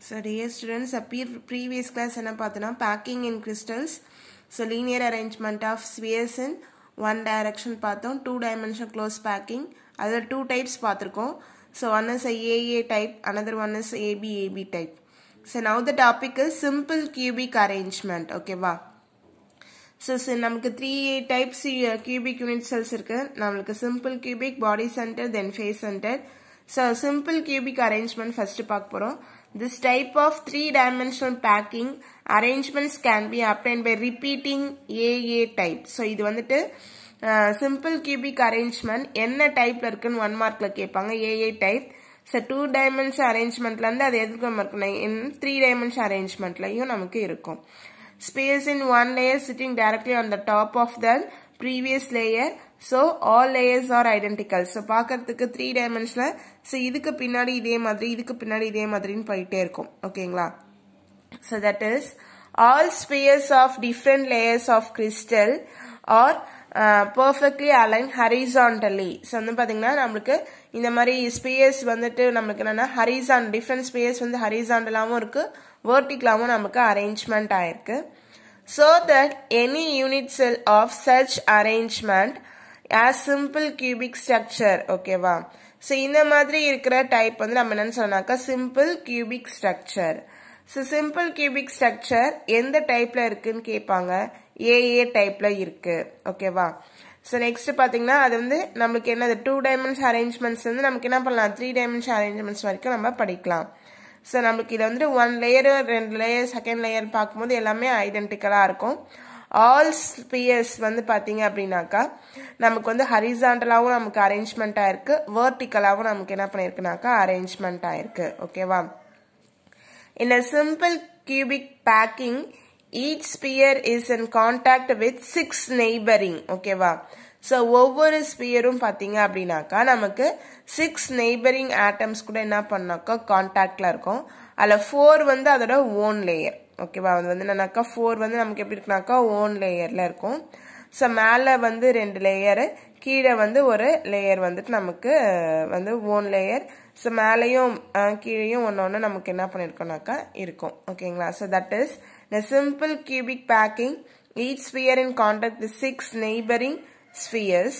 So dear students, previous class enna paathona packing in crystals. So linear arrangement of spheres in one direction paathom, two dimensional close packing. Adha two types paathirkom. So one is a AA type, another one is AB type. So now the topic is simple cubic arrangement. Okay va. So நமக்கு 3 types cubic unit cells இருக்கு. நமக்கு simple cubic, body centered, then face centered. So simple cubic arrangement first பார்க்க போறோம். This type of three-dimensional packing arrangements can be obtained by repeating AA type. So இது வந்துட்டு simple cubic arrangement என்ன typeல இருக்குன்னு 1 markல கேட்பாங்க. AA type. So 2-dimensional arrangementல இருந்து அது எதுக்கு நம்ம இருக்கணும்? In 3-dimensional arrangementலயும் நமக்கு இருக்கும். Space in one layer sitting directly on the top of the previous layer. So all layers are identical. So பார்க்கிறதுக்கு 3 dimensional. So இதுக்கு பின்னாடி இதே மாதிரி, இதுக்கு பின்னாடி இதே மாதிரின்னு போயிட்டே இருக்கும். ஓகேங்களா? So that is all spheres of different layers of crystal are perfectly aligned horizontally. So வந்து பாத்தீங்கன்னா நமக்கு இந்த மாதிரி spheres வந்துட்டு நமக்கு என்னன்னா horizontal different spheres வந்து horizontalaவும் இருக்கு, verticalaவும் நமக்கு arrangement ஆயிருக்கு. So that any unit cell of such arrangement as simple cubic structure. Okay va. So இந்த மாதிரி இருக்கிற டைப் வந்து நம்ம என்னன்னு சொன்னாக்கா simple cubic structure. So simple cubic structure எந்த டைப்ல இருக்குன்னு கேட்பாங்க. AA டைப்ல இருக்கு. ஓகேவா. So next பாத்தீங்கன்னா அது வந்து நமக்கு என்னது 2 dimensional arrangements வந்து நமக்கு என்ன பண்ணலாம் 3 dimensional arrangements வரைக்கும் நம்ம படிக்கலாம். So நமக்கு இது வந்து 1 layer 2 layer second layer பார்க்கும்போது எல்லாமே ஐடென்டிக்கலா இருக்கும். All spheres வந்து பாத்தீங்க அப்படின்னாக்கா நமக்கு வந்து ஹரிசாண்டலாவும் நமக்கு அரேஞ்ச்மெண்ட் ஆயிருக்கு, வெர்டிகலாவும் நமக்கு என்ன பண்ணிருக்குனாக்கா அரேஞ்ச்மெண்ட் ஆயிருக்கு. ஓகேவா. In a simple cubic packing, each sphere is in contact with 6 neighboring. ஓகேவா. So ஒவ்வொரு ஸ்பியரும் பாத்தீங்க அப்படின்னாக்கா நமக்கு 6 neighboring atoms கூட என்ன பண்ணாக்கா கான்டாக்ட்ல இருக்கும். அதுல 4 வந்து அதோட ஓன் லேயர். ஓகேவா. அது வந்து என்னன்னாக்கா 4 வந்து நமக்கு எப்படி இருக்குனாக்கா ஓன் லேயர்ல இருக்கும். ஸோ மேலே வந்து 2 லேயரு, கீழே வந்து ஒரு லேயர் வந்துட்டு நமக்கு வந்து ஓன் லேயர். ஸோ மேலேயும் கீழேயும் ஒன்று நமக்கு என்ன பண்ணிருக்கோம்னாக்கா இருக்கும். ஓகேங்களா. So that is the simple cubic packing, each sphere in contact with 6 neighboring spheres,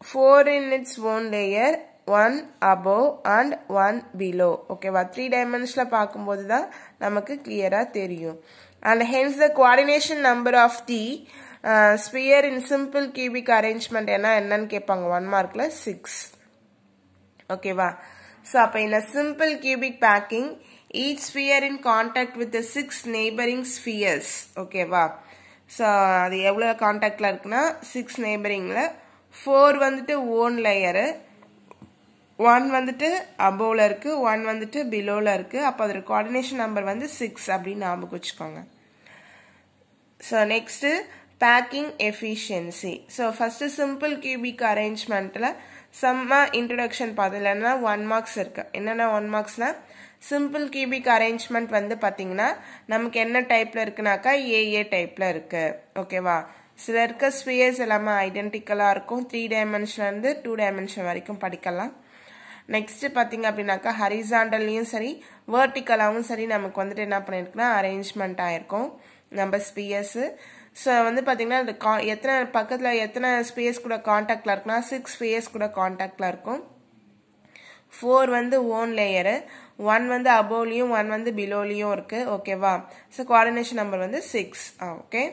4 in its own layer, 1 above and 1 below. ஓகேவா. 3 dimensional பார்க்கும்போது தான் நமக்கு கிளியரா தெரியும். And hence the coordination number of the sphere in simple cubic arrangement என்னன்னு கேட்பாங்க 1 markல 6. ஓகேவா. So அப்ப in a simple cubic packing, each sphere in contact with the 6 neighboring spheres. ஓகேவா. So அது எவ்வளவு கான்டாக்ட்ல இருக்குன்னா 6 neighboringல 4 வந்துட்டு ஓன் லேயரு, 1 வந்துட்டு அபோவ்ல இருக்கு, 1 வந்துட்டு பிலோல இருக்கு. அப்ப அதோட கோஆர்டினேஷன் நம்பர் வந்து 6 அப்படின்னு ஞாபகம் வச்சுக்கோங்க. So next packing efficiency. So first simple cubic arrangementல சம்மா இன்ட்ரோடக்ஷன் பார்த்ததுலன்னா 1 marks இருக்கு. என்னன்னா 1 marksனா சிம்பிள் கியூபிக் அரேஞ்ச்மெண்ட் வந்து பாத்தீங்கன்னா நமக்கு என்ன டைப்ல இருக்குனாக்கா AA டைப்ல இருக்கு. ஓகேவா. சில இருக்க ஸ்பியர்ஸ் எல்லாமே ஐடென்டிக்கலா இருக்கும். 3 dimension இருந்து 2 dimension வரைக்கும் படிக்கலாம். நெக்ஸ்ட் பாத்தீங்க அப்படின்னாக்கா ஹரிசாண்டல்லையும் சரி வெர்டிகலாவும் சரி நமக்கு வந்துட்டு என்ன பண்ணிருக்குன்னா அரேஞ்ச்மெண்ட் ஆயிருக்கும் நம்ம ஸ்பியர்ஸ். ஸோ வந்து பாத்தீங்கன்னா எத்தனை பக்கத்துல எத்தனை ஸ்பியர்ஸ் கூட கான்டாக்ட்ல இருக்குன்னா 6 ஸ்பியர்ஸ் கூட கான்டாக்ட்ல இருக்கும். 4 வந்து ஓன் லேயரு, 1 வந்து அபோவ்லயும் 1 வந்து பிலோலயும் இருக்கு. ஓகேவா. ஸோ கோஆர்டினேஷன் நம்பர் வந்து 6. Okay.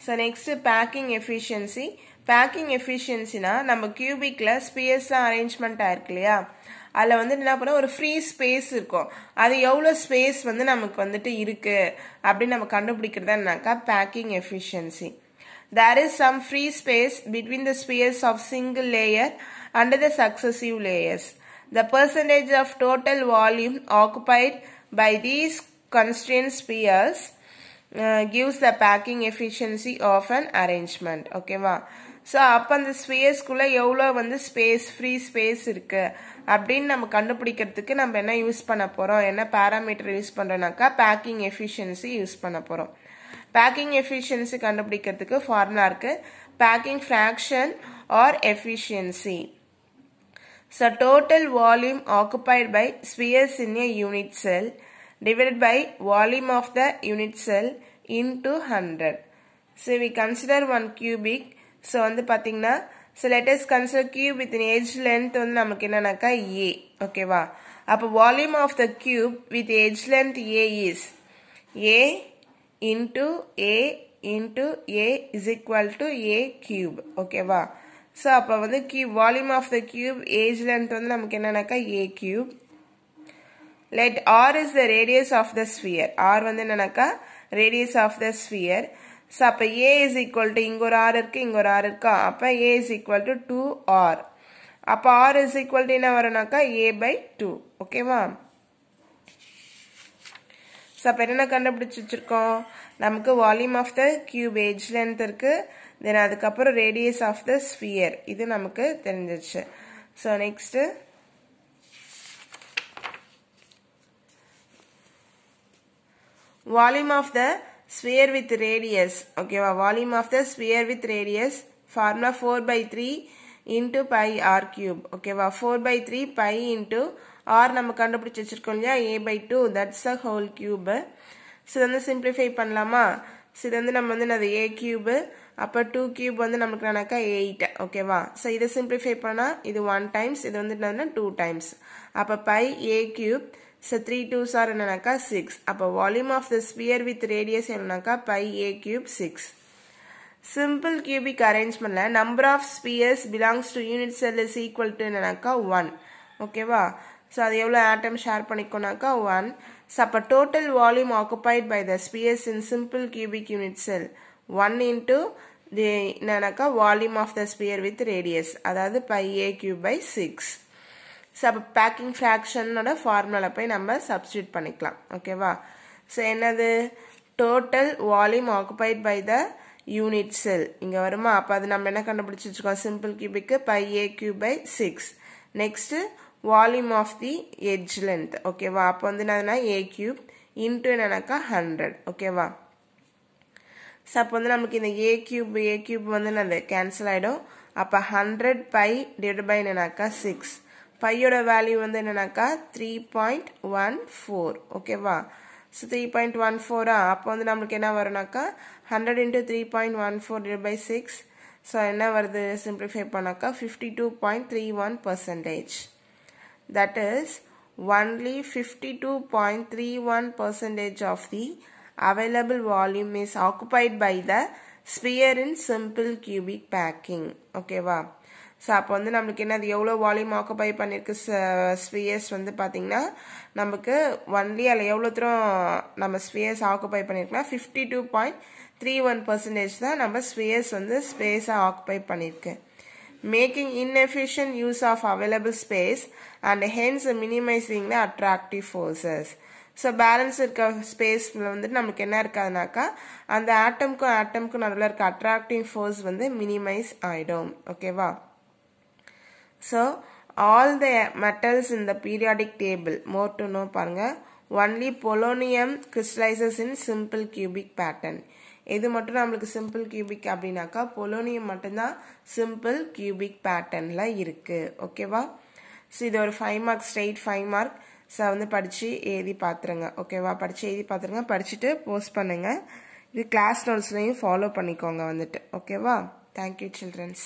So next packing efficiency. Packing எஃபிஷியன்சினா நம்ம கியூபிக்ல ஸ்பியர்ஸ்லாம் அரேஞ்ச்மெண்ட் ஆயிருக்கு இல்லையா, அதில் வந்து என்ன பண்ண ஒரு ஃப்ரீ ஸ்பேஸ் இருக்கும். அது எவ்வளோ ஸ்பேஸ் வந்து நமக்கு வந்துட்டு இருக்கு அப்படின்னு நம்ம கண்டுபிடிக்கிறதுனாக்கா packing efficiency. There is some free space between the spheres of single layer and the successive layers. The percentage of total volume occupied by these constrained spheres gives the packing efficiency of an arrangement. Okay va. So அப்ப அந்த space குள்ள எவ்வளவு வந்து space free space இருக்கு அப்படின்னு நம்ம கண்டுபிடிக்கிறதுக்கு நம்ம என்ன யூஸ் பண்ண போறோம், என்ன பாராமீட்டர் யூஸ் பண்றோம்னாக்கா பேக்கிங் எஃபிஷியன்சி யூஸ் பண்ண போறோம். பேக்கிங் எஃபிஷியன்சி கண்டுபிடிக்கிறதுக்கு ஃபார்முலா இருக்கு, packing fraction or efficiency. So total volume occupied by spheres in a unit cell divided by volume of the unit cell into 100. So we consider one cubic. So வந்து பாத்தீங்கன்னா so let us consider cube with an edge length வந்து நமக்கு என்னன்னாக்கா a. ஓகேவா? அப்ப volume of the cube with edge length a is a into a into a is equal to a cube. ஓகேவா? So அப்ப வந்து cube volume of the cube edge length வந்து நமக்கு என்னன்னாக்கா a cube. Let r is the radius of the sphere. R வந்து என்னன்னாக்கா radius of the sphere. So அப்ப a is equal to இங்க ஒரு r இருக்கு இங்க ஒரு r இருக்கா அப்ப a is equal to 2r. அப்ப r is equal to என்ன வரும்னாக்கா a by 2. ஓகேவா? So அப்ப என்ன கண்டுபிடிச்சு வச்சிருக்கோம் நமக்கு volume of the cube edge length இருக்கு then அதுக்கப்புறம் radius of the sphere இது நமக்கு தெரிஞ்சிருச்சு. So next volume of the sphere with radius. Okay, volume of the sphere with radius formula 4 by 3 into pi r cube. Okay, 4 by 3 pi into r நம்ம கண்டுபிடிச்சு வச்சிருக்கோம் இல்லையா a by 2 that's the whole cube. So வந்து simplify பண்ணலாமா so இது வந்து நம்ம வந்து அது a cube அப்ப 2 cube வந்து நமக்கு என்னக்கா 8 ஓகேவா so இத simplify பண்ணா இது 1 times இது வந்து என்னன்னா 2 times அப்ப pi a cube so 3 2s are என்னக்கா 6 அப்ப volume of the sphere with radius என்னக்கா pi a cube 6 simple cubic arrangementல number of spheres belongs to unit cell is equal to என்னக்கா 1 ஓகேவா so அது எவ்வளவு atom share பண்ணிக்கோனாக்கா 1 so அப்ப total volume occupied by the spheres in simple cubic unit cell 1 into the என்னக்கா volume of the sphere with radius அதாவது pi a cube by 6 so அப்ப packing fraction ஓட formula போய் நம்ம substitute பண்ணிக்கலாம் ஓகேவா so என்னது total volume occupied by the unit cell இங்க வருமா அப்ப அது நம்ம என்ன கண்டுபிடிச்சு வச்சிருக்கோம் simple cubic pi a cube by 6 next volume of the edge length ஓகேவா அப்ப வந்து என்னன்னா a cube into என்னன்னாக்கா 100 ஓகேவா so அப்ப வந்து நமக்கு இந்த a cube வந்து என்னது cancel ஆயிடும் அப்ப 100 pi divided by என்னன்னாக்கா 6 pi யோட வேல்யூ வந்து என்னன்னாக்கா 3.14 ஓகேவா so 3.14 அப்ப வந்து நமக்கு என்ன வரும்னாக்கா 100 into 3.14 divided by 6 so என்ன வருது simplify பண்ணாக்கா 52.31%. That is only 52.31% of the available volume is occupied by the sphere in simple cubic packing. Okay va so அப்ப வந்து நமக்கு என்னது எவ்வளவு வால்யூம் ஆக்குபை பண்ணிருக்கு ஸ்பியர்ஸ் வந்து பாத்தீங்கன்னா நமக்கு only அல எவ்வளவு தூரம் நம்ம ஸ்பியர்ஸ் ஆக்குபை பண்ணிருக்கனா 52.31% தான் நம்ம ஸ்பியர்ஸ் வந்து ஸ்பேஸ் ஆக்குபை பண்ணிருக்கு making inefficient use of available space and hence minimizing the attractive forces. So balance இருக்க ஸ்பேஸ்ல வந்து நமக்கு என்ன இருக்காதுனாக்கா அந்த ஆட்டம்க்கு நடுவுல இருக்க attractive force வந்து minimize ஆயிடும் ஓகேவா so all the metals in the periodic table more to know பாருங்க only polonium crystallizes in simple cubic pattern இது மட்டும் நமக்கு simple cubic அப்படினாக்கா polonium மட்டும்தான் simple cubic patternல இருக்கு ஓகேவா so இது ஒரு 5 mark straight 5 mark so வந்து படிச்சு எழுதி பாத்துருங்க ஓகேவா படிச்சு எழுதி பாத்துருங்க படிச்சிட்டு போஸ்ட் பண்ணுங்க இது கிளாஸ் நோட்ஸ்லயும் ஃபாலோ பண்ணிக்கோங்க வந்துட்டு ஓகேவா thank you childrens